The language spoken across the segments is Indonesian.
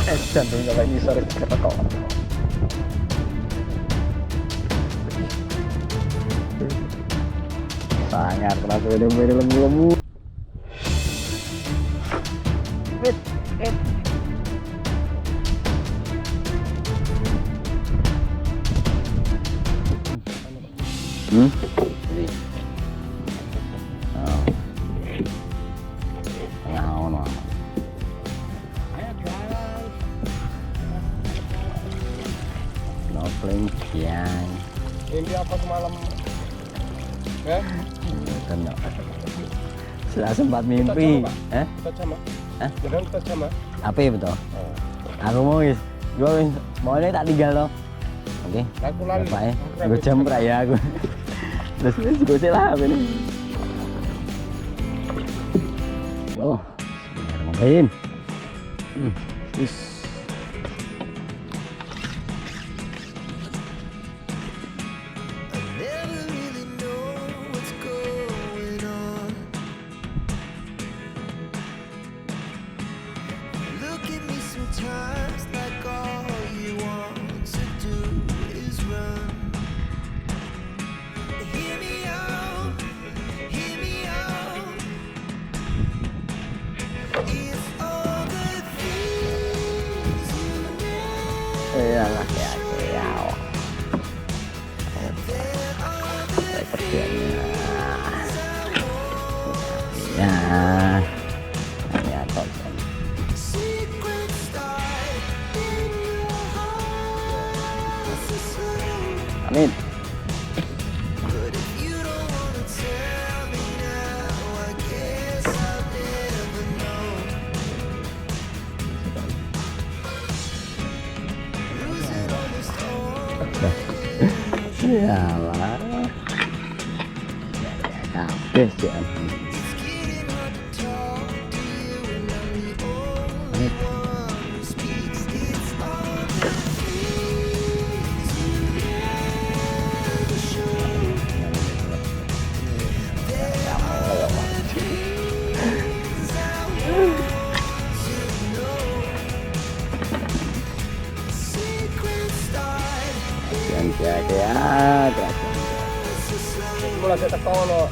jantung sampai ngisor ketekok. Sangat keras ini lemu-lemu. Wait. Ini. Oh. Ngono. Nopling siang. Ini apa semalam? Ya? Kan sudah sempat mimpi. Kita sama. Jangan kita sama. Apa ya betul? Aku mau guys. Gue mau ini tak tinggal loh. Oke. Aku lari. Bapak ya. Gue jam ya aku. Terus gue celah apa ini? Oh, ngapain? Is. Iyalah ya. Kerjanya. Ya. Ya toh. Amin. Iyalah. Kabeh sih. Ya, Mulai kita tolong.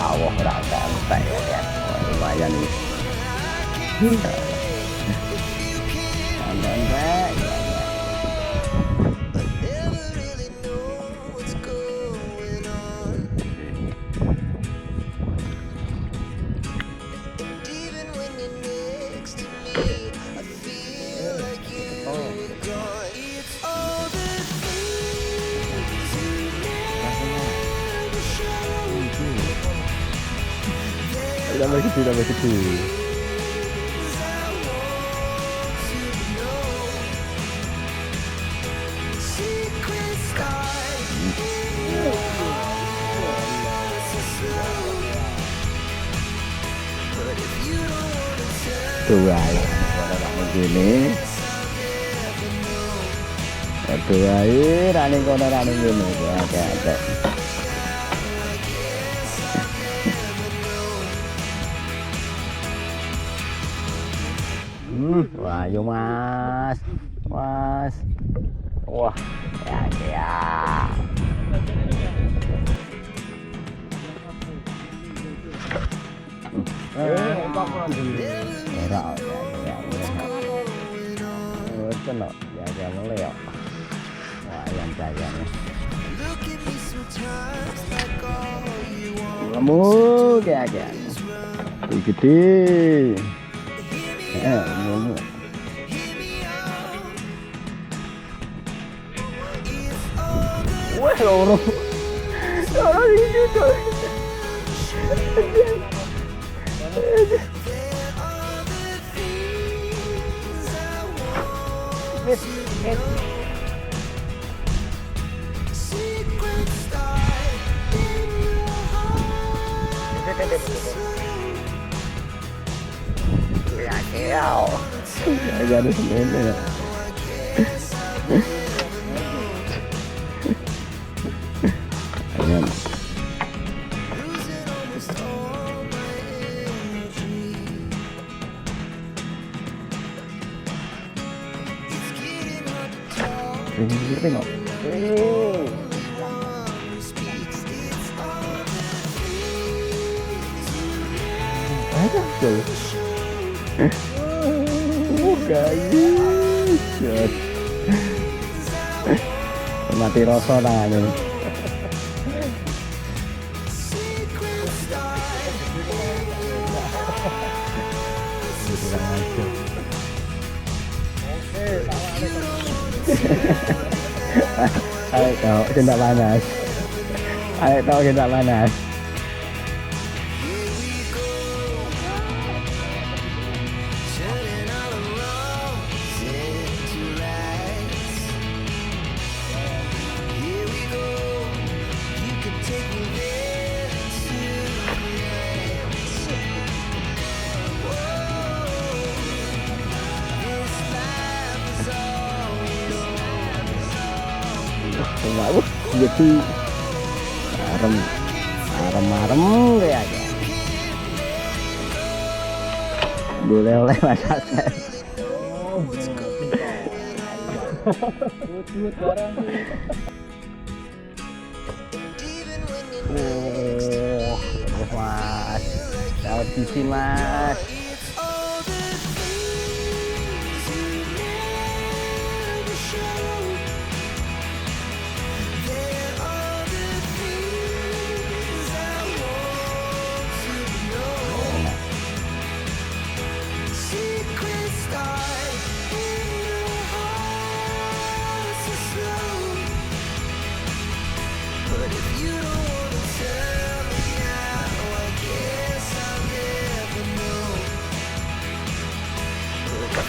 Allah ora santai ya. Lumayan nih. Santai. Tambah kecil. Tuh guys, begini. Tuh guys, running gini. Ada. Wah, yuk mas. Wah, ya. Ya, mulai ya. Wah, yang jaganya. Kamu kayak gede. Wah, loro ini tuh. Wis. Ya keo. Agak ada sebenarnya. Ya. Ayan. Tengok. Ada tuh. Guys. Mati rasa tangannya. Ayo kau tidak panas. Ayo kau tidak panas. Wow, jadi arem kayaknya. Boleh oleh masaknya. Mas, dapat biji mas.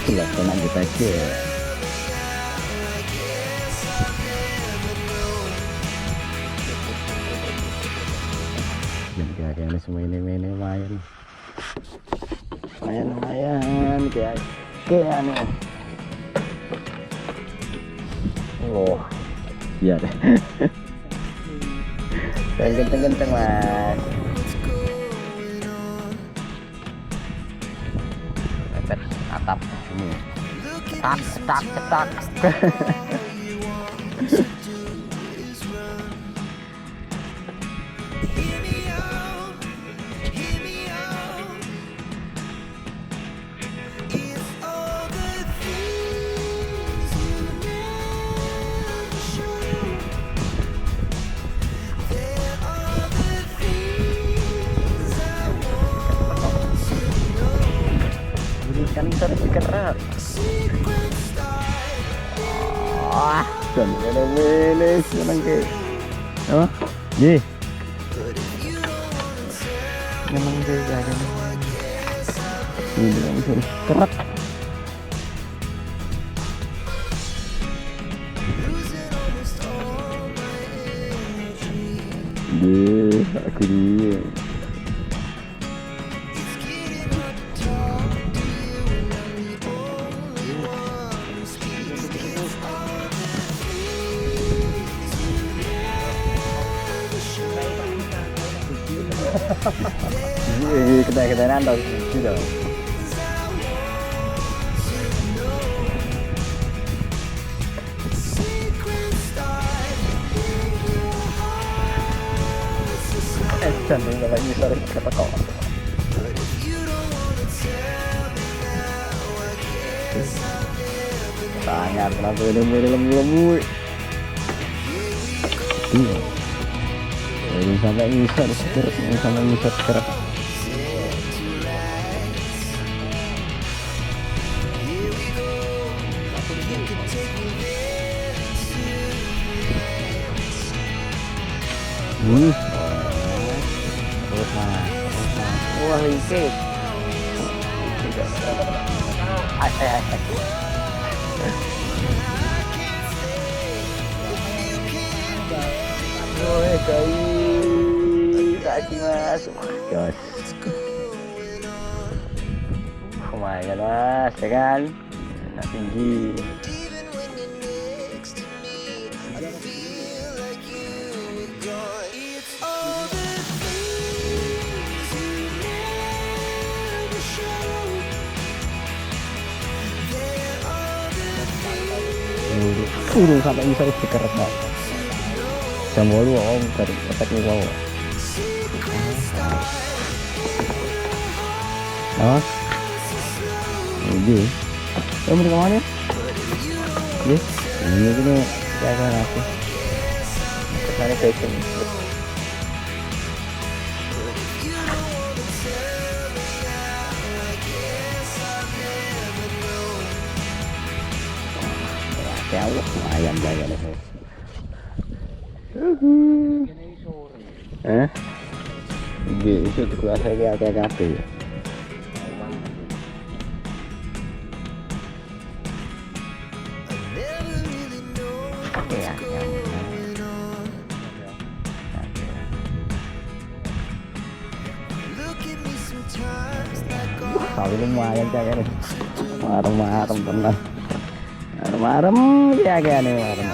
Gila, tenang kita aja. Jadi ini semua ini lumayan kayak nih. Oh, iya deh. Kenceng mas. Atap ini cetak. Kan kita dikerap. Wah, dan ini seneng ke. Oh, ye. Memang dia ada. Ini langsung kerak. Deh, akhirnya. Kita nantau gitu. Jangan lagi sore kata kau. Tanya kenapa ini lemu. Iya. Ini sampai ngisar sekarang. Terus mas. Wah licik. Asik. Woi, Kaki mas, jos. Lumayan mas, ya kan? Nggak tinggi. Urung sampai bisa dikerek pak. Jam 8 om dari efeknya wow. Oh, ini. Kamu mau kemana? Yes, ini gini ya kan aku. Kesana ke sini. Ya Allah, ayam jaga deh. Gitu dikuasa kayak kafe. Ya, kali lumayan jaga deh. Marem-marem tenang. Marem ya kan nih marem.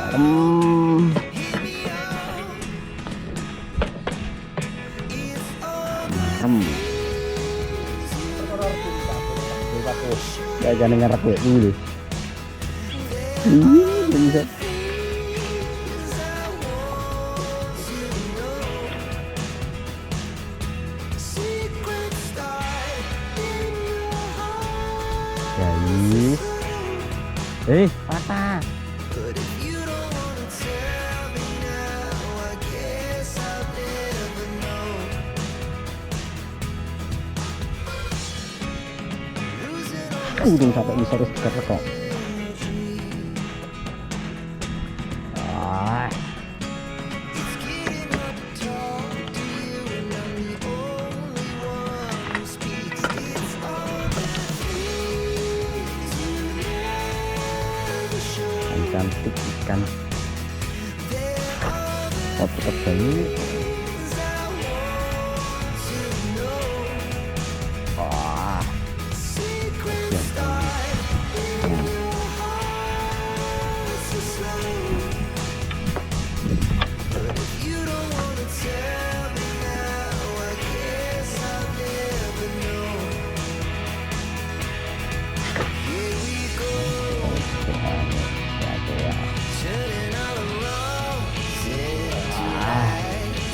Ya jangan ngarep gue dulu. Bisa. Jadi, patah. Udung sampai bisa disekat kok. Cantik ikan. Oh, tetap bayi. Wah.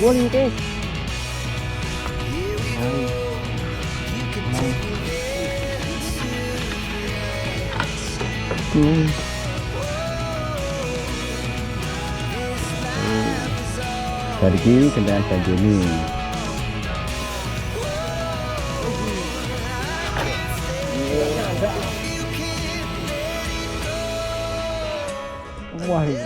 Buntis. Dari kiri kendaraan saja ini. Wah, ya.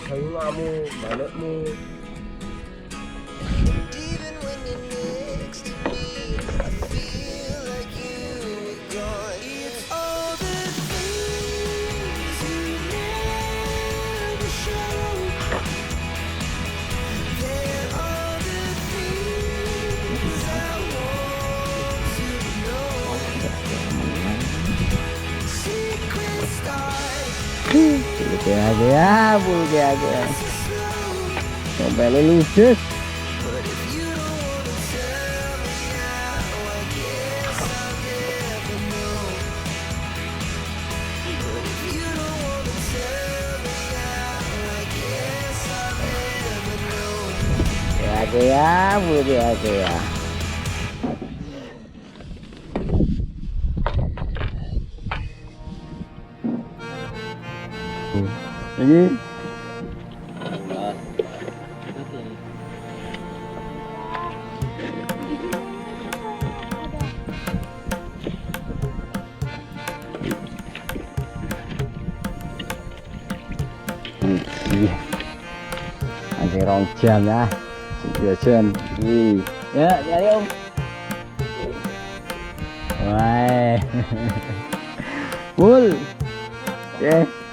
kayu kamu, balikmu. Bulge aja. Sampai ludes. Ya, bulge aja ya. Ini masih rong jam ya, jam. Ya, cari om. Wah, full. Oke.